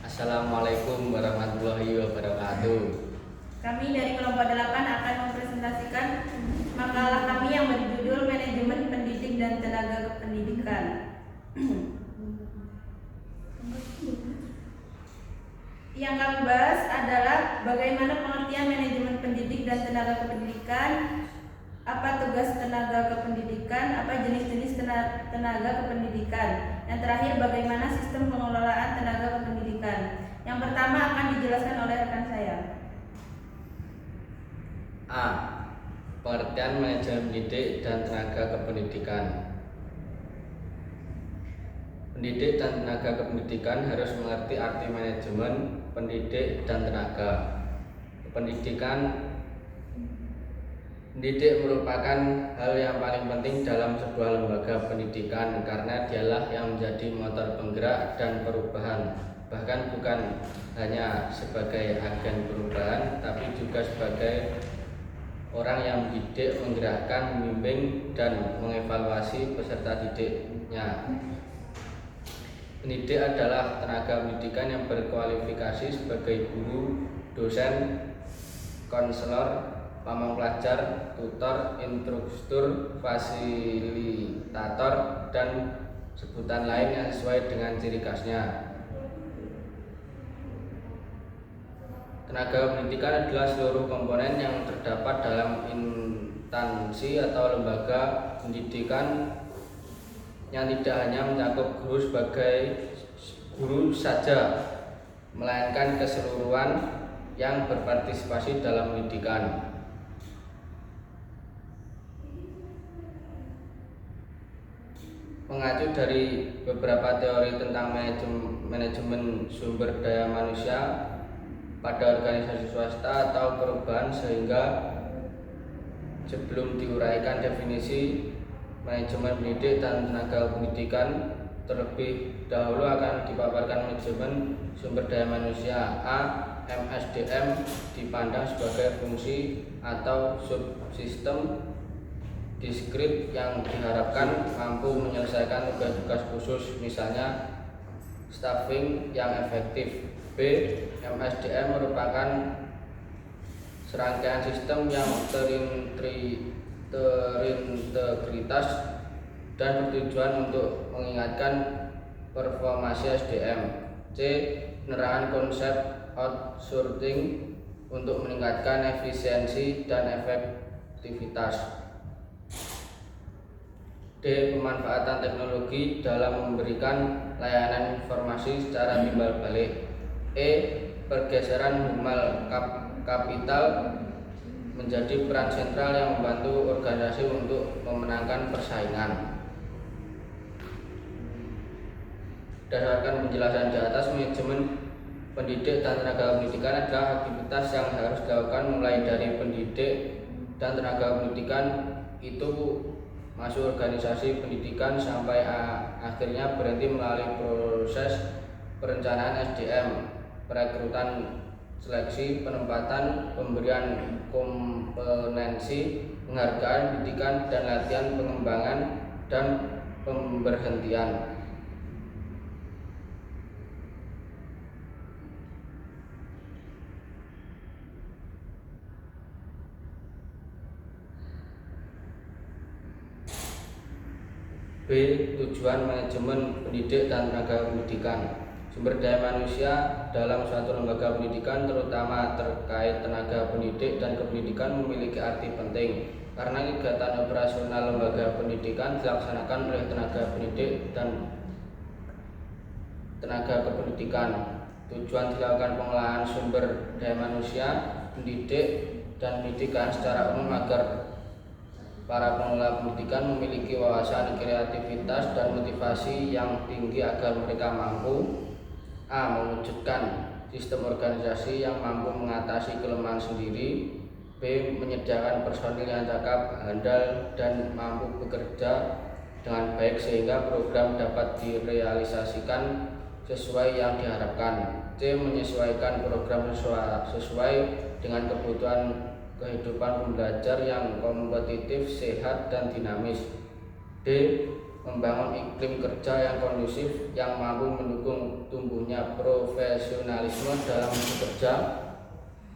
Assalamualaikum warahmatullahi wabarakatuh. Kami dari kelompok 8 akan mempresentasikan makalah kami yang berjudul Manajemen Pendidik dan Tenaga Kependidikan. Yang kami bahas adalah bagaimana pengertian manajemen pendidik dan tenaga kependidikan, apa tugas tenaga kependidikan, apa jenis-jenis tenaga kependidikan. Yang terakhir, bagaimana sistem pengelolaan tenaga kependidikan. Yang pertama akan dijelaskan oleh rekan saya. A. Pengertian manajemen pendidik dan tenaga kependidikan. Pendidik dan tenaga kependidikan harus mengerti arti manajemen pendidik dan tenaga kependidikan. Pendidik merupakan hal yang paling penting dalam sebuah lembaga pendidikan karena dialah yang menjadi motor penggerak dan perubahan, bahkan bukan hanya sebagai agen perubahan tapi juga sebagai orang yang mendidik, menggerakkan, membimbing, dan mengevaluasi peserta didiknya. Pendidik adalah tenaga pendidikan yang berkualifikasi sebagai guru, dosen, konselor, pamong pelajar, tutor, instruktur, fasilitator, dan sebutan lain yang sesuai dengan ciri khasnya. Tenaga pendidikan adalah seluruh komponen yang terdapat dalam instansi atau lembaga pendidikan yang tidak hanya mencakup guru sebagai guru saja, melainkan keseluruhan yang berpartisipasi dalam pendidikan. Mengacu dari beberapa teori tentang manajemen sumber daya manusia pada organisasi swasta atau perubahan, sehingga sebelum diuraikan definisi manajemen pendidik dan tenaga pendidikan, terlebih dahulu akan dipaparkan manajemen sumber daya manusia. A. MSDM dipandang sebagai fungsi atau subsistem diskrit yang diharapkan mampu menyelesaikan tugas-tugas khusus, misalnya staffing yang efektif. B. MSDM merupakan serangkaian sistem yang terintegritas dan bertujuan untuk meningkatkan performasi SDM. C. Penerapan konsep outsourcing untuk meningkatkan efisiensi dan efektivitas. D. Pemanfaatan teknologi dalam memberikan layanan informasi secara timbal balik. E. Pergeseran human kapital menjadi peran sentral yang membantu organisasi untuk memenangkan persaingan. Berdasarkan penjelasan di atas, manajemen pendidik dan tenaga pendidikan adalah aktivitas yang harus dilakukan mulai dari pendidik dan tenaga pendidikan itu masuk organisasi pendidikan sampai akhirnya berhenti melalui proses perencanaan SDM, perekrutan, seleksi, penempatan, pemberian kompetensi, penghargaan, pendidikan, dan latihan pengembangan dan pemberhentian. B. Tujuan manajemen pendidik dan tenaga pendidikan. Sumber daya manusia dalam suatu lembaga pendidikan, terutama terkait tenaga pendidik dan kependidikan, memiliki arti penting karena kegiatan operasional lembaga pendidikan dilaksanakan oleh tenaga pendidik dan tenaga kependidikan. Tujuan dilakukan pengelolaan sumber daya manusia, pendidik, dan pendidikan secara umum agar para pengelola pendidikan memiliki wawasan, kreativitas, dan motivasi yang tinggi agar mereka mampu A. Mewujudkan sistem organisasi yang mampu mengatasi kelemahan sendiri. B. Menyediakan personil yang cakap, handal, dan mampu bekerja dengan baik sehingga program dapat direalisasikan sesuai yang diharapkan. C. Menyesuaikan program sesuai dengan kebutuhan kehidupan pembelajar yang kompetitif, sehat, dan dinamis. D. membangun iklim kerja yang kondusif yang mampu mendukung tumbuhnya profesionalisme dalam bekerja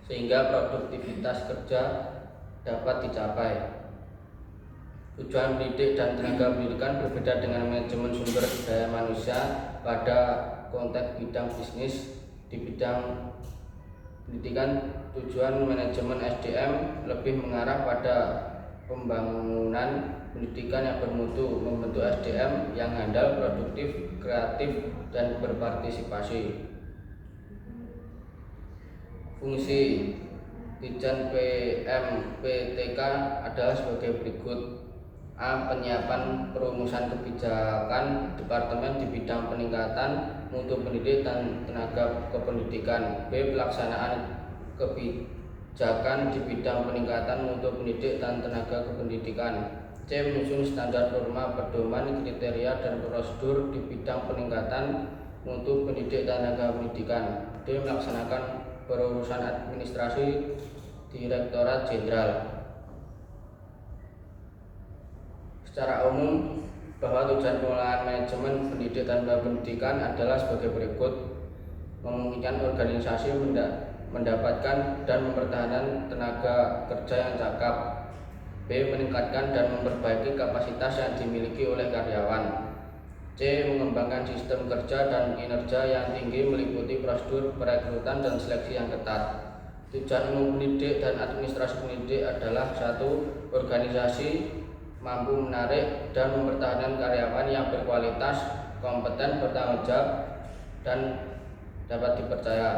sehingga produktivitas kerja dapat dicapai. Tujuan mendidik dan tenaga pendidikan berbeda dengan manajemen sumber daya manusia pada konteks bidang bisnis. Di bidang pendidikan, tujuan manajemen SDM lebih mengarah pada pembangunan pendidikan yang bermutu, membentuk SDM yang handal, produktif, kreatif, dan berpartisipasi. Fungsi Ditjen PMPTK adalah sebagai berikut. A. Penyiapan perumusan kebijakan Departemen di bidang peningkatan mutu pendidik dan tenaga kependidikan. B. Pelaksanaan kebijakan di bidang peningkatan mutu pendidik dan tenaga kependidikan. C. Menyusun standar norma pedoman kriteria dan prosedur di bidang peningkatan mutu pendidik dan tenaga pendidikan. D. Melaksanakan perurusan administrasi Direktorat Jenderal. Secara umum, bahwa tujuan pengelolaan manajemen pendidik dan pendidikan adalah sebagai berikut: memungkinkan organisasi mendapatkan dan mempertahankan tenaga kerja yang cakap. B. Meningkatkan dan memperbaiki kapasitas yang dimiliki oleh karyawan. C. Mengembangkan sistem kerja dan kinerja yang tinggi meliputi prosedur perekrutan dan seleksi yang ketat. Tujuan umum pendidik dan administrasi pendidik adalah: 1. Organisasi mampu menarik dan mempertahankan karyawan yang berkualitas, kompeten, bertanggung jawab, dan dapat dipercaya.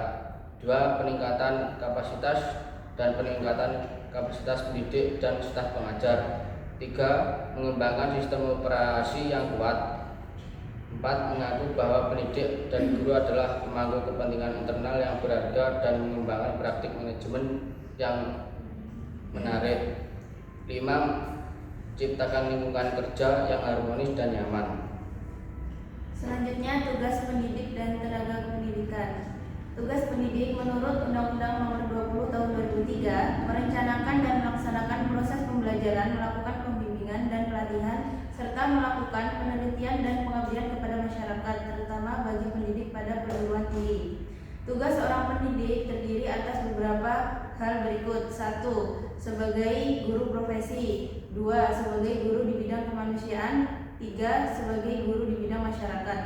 2. Peningkatan kapasitas dan peningkatan kapasitas pendidik dan staf pengajar. 3. Mengembangkan sistem operasi yang kuat. 4. Mengaku bahwa pendidik dan guru adalah pemangku kepentingan internal yang berharga dan mengembangkan praktik manajemen yang menarik. 5. Ciptakan lingkungan kerja yang harmonis dan nyaman. Selanjutnya, tugas pendidik dan tenaga pendidikan. Tugas pendidik menurut Undang-Undang Nomor 20 Tahun 2003 merencanakan dan melaksanakan proses pembelajaran, melakukan pembimbingan dan pelatihan, serta melakukan penelitian dan pengabdian kepada masyarakat, terutama bagi pendidik pada perguruan tinggi. Tugas seorang pendidik terdiri atas beberapa hal berikut. 1. Sebagai guru profesi. 2. Sebagai guru di bidang kemanusiaan. 3. Sebagai guru di bidang masyarakat.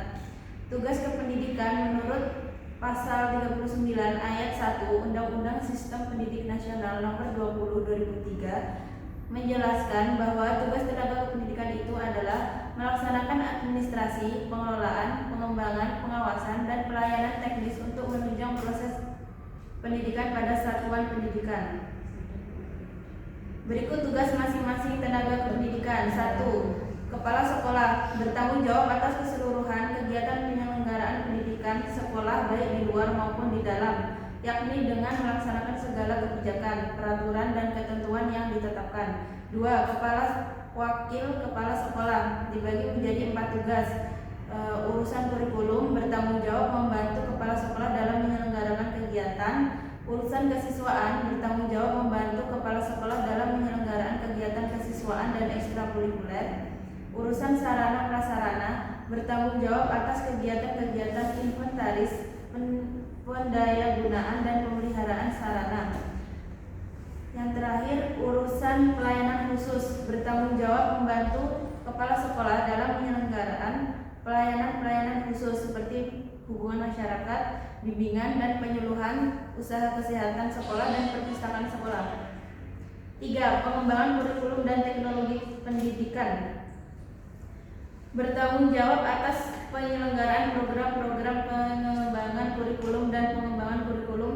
Tugas kependidikan menurut Pasal 39 Ayat 1 Undang-Undang Sistem Pendidik Nasional Nomor 20 2003 menjelaskan bahwa tugas tenaga kependidikan itu adalah melaksanakan administrasi, pengelolaan, pengembangan, pengawasan, dan pelayanan teknis untuk menunjang proses pendidikan pada satuan pendidikan. Berikut tugas masing-masing tenaga kependidikan. 1. Kepala sekolah bertanggung jawab atas keseluruhan kegiatan penyelenggaraan pendidikan sekolah baik di luar maupun di dalam, yakni dengan melaksanakan segala kebijakan, peraturan, dan ketentuan yang ditetapkan. 2. Wakil kepala sekolah dibagi menjadi 4 tugas. Urusan kurikulum bertanggung jawab membantu kepala sekolah dalam menyelenggarakan kegiatan. Urusan kesiswaan bertanggung jawab membantu kepala sekolah dalam penyelenggaraan kegiatan kesiswaan dan ekstrakurikuler. Urusan sarana prasarana bertanggung jawab atas kegiatan-kegiatan inventaris, pendayagunaan, dan pemeliharaan sarana. Yang terakhir, urusan pelayanan khusus bertanggung jawab membantu kepala sekolah dalam penyelenggaraan pelayanan-pelayanan khusus seperti hubungan masyarakat, bimbingan dan penyuluhan, usaha kesehatan sekolah, dan perpustakaan sekolah. 3. Pengembangan kurikulum dan teknologi pendidikan bertanggung jawab atas penyelenggaraan program-program pengembangan kurikulum dan pengembangan kurikulum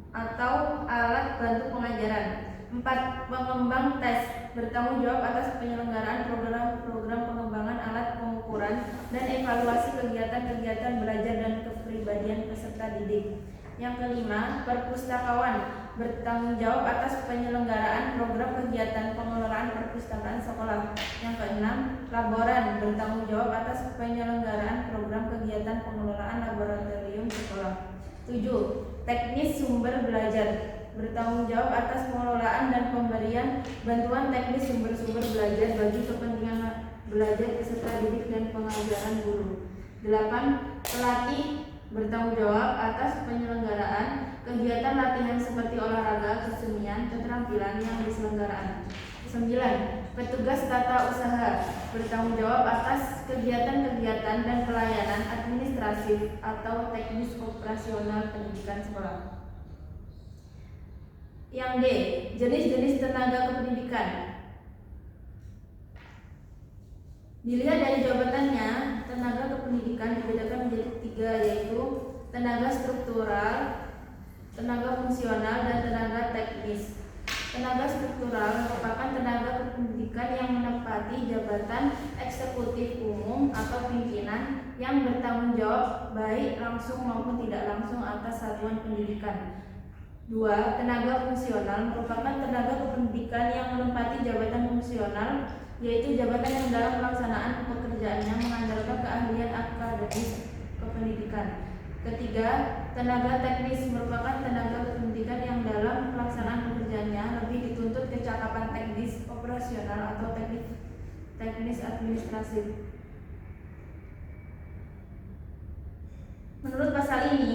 atau alat bantu pengajaran. 4. Pengembang tes bertanggung jawab atas penyelenggaraan program-program pengembangan alat pengukuran dan evaluasi kegiatan-kegiatan belajar dan kepribadian peserta didik. Yang kelima, perpustakawan bertanggung jawab atas penyelenggaraan program kegiatan pengelolaan perpustakaan sekolah. Yang keenam, laboran bertanggung jawab atas penyelenggaraan program kegiatan pengelolaan laboratorium sekolah. 7. Teknis sumber belajar bertanggung jawab atas pengelolaan dan pemberian bantuan teknis sumber-sumber belajar bagi kepentingan belajar peserta didik dan pengajaran guru. 8. Pelatih bertanggung jawab atas penyelenggaraan kegiatan latihan seperti olahraga, kesenian, keterampilan yang diselenggarakan. 9. Petugas tata usaha bertanggung jawab atas kegiatan-kegiatan dan pelayanan administratif atau teknis operasional pendidikan sekolah. Yang D. Jenis-jenis tenaga kependidikan. Dilihat dari jawabannya, tenaga kependidikan dibedakan menjadi 3, yaitu tenaga struktural, tenaga fungsional, dan tenaga teknis. Tenaga struktural merupakan tenaga kependidikan yang menempati jabatan eksekutif umum atau pimpinan yang bertanggung jawab baik langsung maupun tidak langsung atas satuan pendidikan. 2. Tenaga fungsional merupakan tenaga kependidikan yang menempati jabatan fungsional, yaitu jabatan yang dalam pelaksanaan pekerjaannya mengandalkan keahlian akademis kependidikan. 3. Tenaga teknis merupakan tenaga kependidikan yang dalam pelaksanaan pekerjaannya lebih dituntut kecakapan teknis operasional atau teknis administratif. Menurut pasal ini,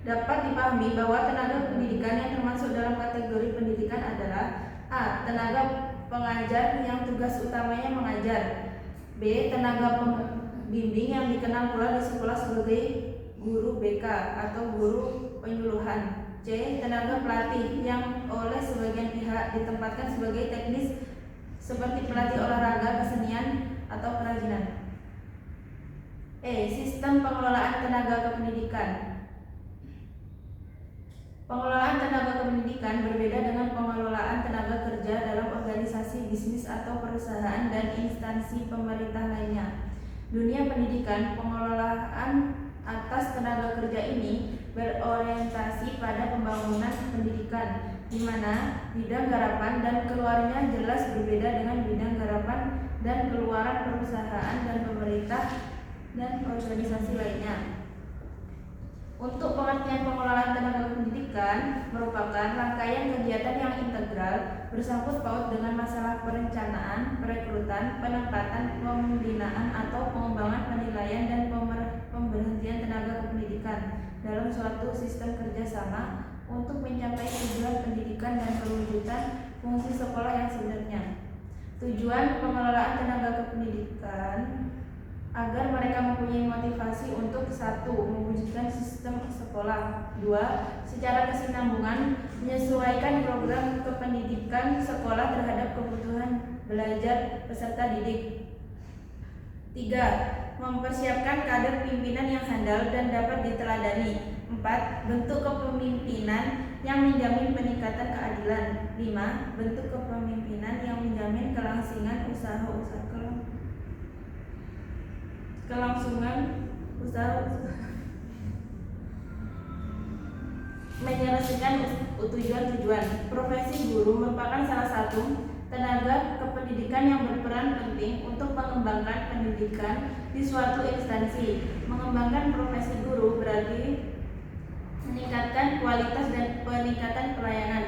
dapat dipahami bahwa tenaga pendidikan yang termasuk dalam kategori pendidikan adalah A. Tenaga pengajar yang tugas utamanya mengajar. B. Tenaga pembimbing yang dikenal pula di sekolah sebagai guru BK atau guru penyuluhan. C. Tenaga pelatih yang oleh sebagian pihak ditempatkan sebagai teknis seperti pelatih olahraga, kesenian, atau kerajinan. E. Sistem pengelolaan tenaga kependidikan. Pengelolaan tenaga kependidikan berbeda dengan pengelolaan tenaga kerja dalam organisasi bisnis atau perusahaan dan instansi pemerintah lainnya. Dunia pendidikan, pengelolaan atas tenaga kerja ini berorientasi pada pembangunan pendidikan, di mana bidang garapan dan keluarnya jelas berbeda dengan bidang garapan dan keluaran perusahaan dan pemerintah dan organisasi lainnya. Untuk pengertian pengelolaan tenaga pendidikan merupakan rangkaian kegiatan yang integral bersangkut paut dengan masalah perencanaan, perekrutan, penempatan, pembinaan atau pengembangan penilaian dan pemberhentian tenaga kependidikan dalam suatu sistem kerjasama untuk mencapai tujuan pendidikan dan perwujudan fungsi sekolah yang sebenarnya. Tujuan pengelolaan tenaga kependidikan agar mereka mempunyai motivasi untuk 1. Mewujudkan sistem sekolah. 2. Secara kesinambungan menyesuaikan program kependidikan sekolah terhadap kebutuhan belajar peserta didik. 3. Mempersiapkan kader pimpinan yang handal dan dapat diteladani. 4. Bentuk kepemimpinan yang menjamin peningkatan keadilan. 5. Bentuk kepemimpinan yang menjamin kelangsungan menyelesaikan tujuan-tujuan. Profesi guru merupakan salah satu tenaga kependidikan yang berperan penting untuk mengembangkan pendidikan di suatu instansi. Mengembangkan profesi guru berarti meningkatkan kualitas dan peningkatan pelayanan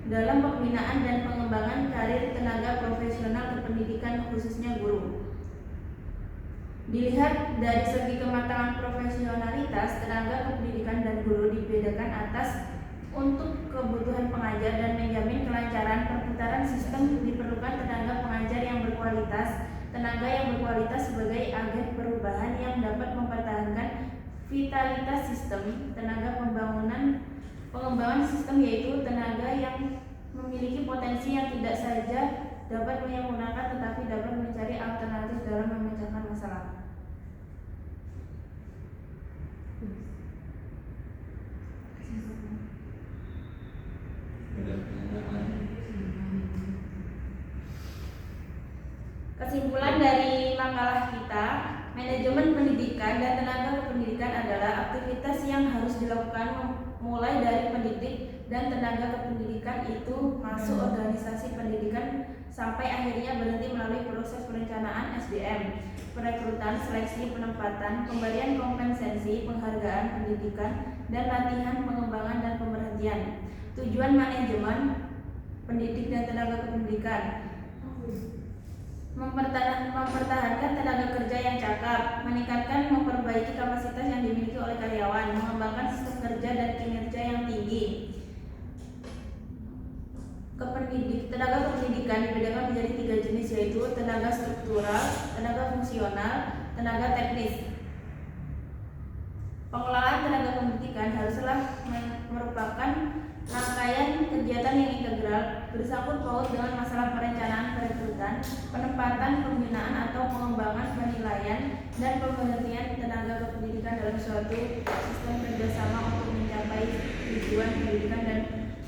dalam pembinaan dan pengembangan karir tenaga profesional kependidikan khususnya guru. Dilihat dari segi kematangan profesionalitas, tenaga kependidikan dan guru dibedakan atas untuk kebutuhan pengajar dan menjamin kelancaran perputaran sistem diperlukan tenaga pengajar yang berkualitas. Tenaga yang berkualitas sebagai agen perubahan yang dapat mempertahankan vitalitas sistem. Tenaga pengembangan sistem yaitu tenaga yang memiliki potensi yang tidak saja dapat menyempurnakan tetapi dapat mencari alternatif dalam memecahkan masalah. Kesimpulan dari makalah kita, manajemen pendidikan dan tenaga kependidikan adalah aktivitas yang harus dilakukan mulai dari pendidik dan tenaga kependidikan itu masuk organisasi pendidikan sampai akhirnya berhenti melalui proses perencanaan SDM, perekrutan, seleksi, penempatan, pemberian kompensasi, penghargaan pendidikan, dan latihan, pengembangan, dan pemberhentian. Tujuan manajemen pendidik dan tenaga kependidikan mempertahankan tenaga kerja yang cakap, meningkatkan memperbaiki kapasitas yang dimiliki oleh karyawan, mengembangkan sistem kerja dan kinerja yang tinggi. Tenaga kependidikan dibedakan menjadi 3 jenis, yaitu tenaga struktural, tenaga fungsional, tenaga teknis. Pengelolaan tenaga pendidikan haruslah merupakan rangkaian kegiatan yang integral, bersangkut paut dengan masalah perencanaan perekrutan, penempatan, pembinaan atau pengembangan, penilaian, dan pemberhentian tenaga kependidikan dalam suatu sistem kerjasama untuk mencapai tujuan pendidikan dan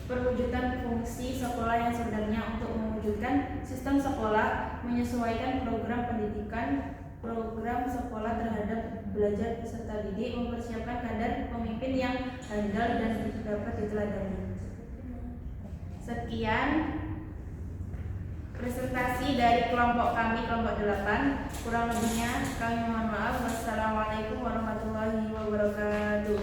perwujudan fungsi sekolah yang sebenarnya. Untuk mewujudkan sistem sekolah menyesuaikan program pendidikan, program sekolah terhadap belajar peserta didik, mempersiapkan kader pemimpin yang handal dan dapat diteladani. Sekian presentasi dari kelompok kami, kelompok 8. Kurang lebihnya kami mohon maaf. Wassalamualaikum warahmatullahi wabarakatuh.